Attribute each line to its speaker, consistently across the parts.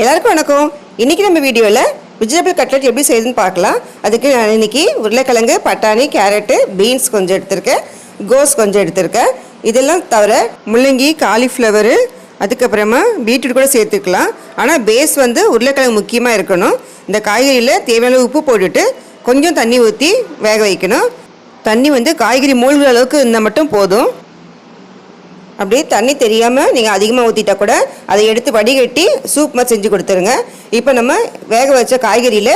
Speaker 1: எல்லாருக்கும் வணக்கம். இன்னைக்கு நம்ம வீடியோவில் வெஜிடபிள் கட்லெட் எப்படி செய்யுதுன்னு பார்க்கலாம். அதுக்கு நான் இன்னைக்கு உருளைக்கிழங்கு, பட்டாணி, கேரட்டு, பீன்ஸ் கொஞ்சம் எடுத்திருக்கேன், கோஸ் கொஞ்சம் எடுத்திருக்கேன். இதெல்லாம் தவிர முள்ளங்கி, காலிஃப்ளவரு, அதுக்கப்புறமா பீட்ரூட் கூட சேர்த்துக்கலாம். ஆனால் பேஸ் வந்து உருளைக்கிழங்கு முக்கியமாக இருக்கணும். இந்த காய்கறியில் தேவையான உப்பு போட்டுட்டு கொஞ்சம் தண்ணி ஊற்றி வேக வைக்கணும். தண்ணி வந்து காய்கறி மூழ்கிற அளவுக்கு இருந்தால் மட்டும் போதும். அப்படியே தண்ணி தெரியாமல் நீங்கள் அதிகமாக ஊற்றிட்டா கூட அதை எடுத்து வடிகட்டி சூப் மாதிரி செஞ்சு கொடுத்துருங்க. இப்போ நம்ம வேக வச்ச காய்கறியில்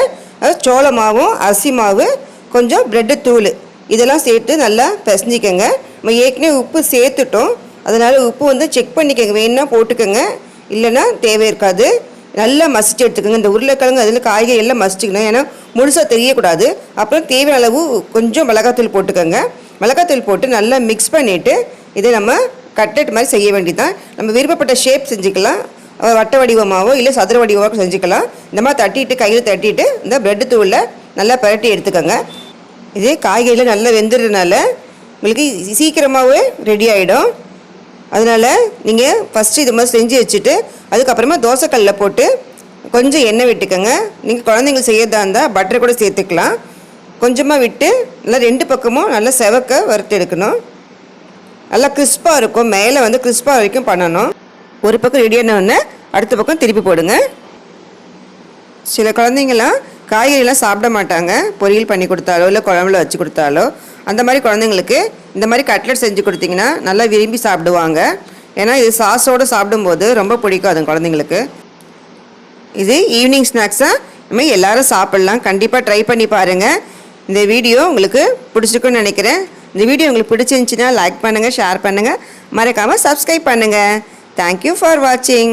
Speaker 1: சோள மாவும், அரிசி மாவு, கொஞ்சம் ப்ரெட்டு தூள் இதெல்லாம் சேர்த்து நல்லா பிசைஞ்சிக்கங்க. நம்ம ஏற்கனவே உப்பு சேர்த்துட்டோம், அதனால் உப்பு வந்து செக் பண்ணிக்கோங்க, வேணும்னா போட்டுக்கோங்க, இல்லைன்னா தேவை இருக்காது. நல்லா மசிச்சு எடுத்துக்கோங்க. இந்த உருளைக்கிழங்கு அதில் காய்கறி எல்லாம் மசிச்சுக்கணும், ஏன்னா முழுசாக தெரியக்கூடாது. அப்புறம் தேவையான அளவு கொஞ்சம் மிளகாத்தூள் போட்டுக்கோங்க. மிளகாத்தூள் போட்டு நல்லா மிக்ஸ் பண்ணிவிட்டு இதை நம்ம கட்லெட் மாதிரி செய்ய வேண்டியதான். நம்ம விருப்பப்பட்ட ஷேப் செஞ்சுக்கலாம், வட்ட வடிவமாகவோ இல்லை சதுர வடிவமாக செஞ்சுக்கலாம். இந்த மாதிரி தட்டிட்டு கையில் தட்டிட்டு இந்த ப்ரெட்டு தூளில் நல்லா பரட்டி எடுத்துக்கோங்க. இது காய்கறியில் நல்லா வெந்துடுறதுனால உங்களுக்கு சீக்கிரமாகவே ரெடி ஆகிடும். அதனால் நீங்கள் ஃபஸ்ட்டு இது மாதிரி செஞ்சு வச்சுட்டு அதுக்கப்புறமா தோசைக்கல்லில் போட்டு கொஞ்சம் எண்ணெய் விட்டுக்கோங்க. நீங்கள் குழந்தைங்களுக்கு செய்யறதா இருந்தால் பட்டர் கூட சேர்த்துக்கலாம். கொஞ்சமாக விட்டு நல்லா ரெண்டு பக்கமும் நல்லா செவக்க வறுத்து எடுக்கணும். நல்லா கிறிஸ்பாக இருக்கும், மேலே வந்து கிறிஸ்பாக வரைக்கும் பண்ணணும். ஒரு பக்கம் ரெடியானோடனே அடுத்த பக்கம் திருப்பி போடுங்க. சில குழந்தைங்களாம் காய்கறிலாம் சாப்பிட மாட்டாங்க, பொரியல் பண்ணி கொடுத்தாலோ இல்லை குழம்புல வச்சு கொடுத்தாலோ. அந்த மாதிரி குழந்தைங்களுக்கு இந்த மாதிரி கட்லெட் செஞ்சு கொடுத்தீங்கன்னா நல்லா விரும்பி சாப்பிடுவாங்க. ஏன்னா இது சாஸோடு சாப்பிடும்போது ரொம்ப பிடிக்கும் அது குழந்தைங்களுக்கு. இது ஈவினிங் ஸ்நாக்ஸாக நம்ம எல்லோரும் சாப்பிட்லாம். கண்டிப்பாக ட்ரை பண்ணி பாருங்கள். இந்த வீடியோ உங்களுக்கு பிடிச்சிருக்குன்னு நினைக்கிறேன். இந்த வீடியோ உங்களுக்கு பிடிச்சிருந்துச்சின்னா லைக் பண்ணுங்கள், ஷேர் பண்ணுங்கள், மறக்காமல் சப்ஸ்கிரைப் பண்ணுங்கள். தேங்க்யூ ஃபார் வாட்சிங்.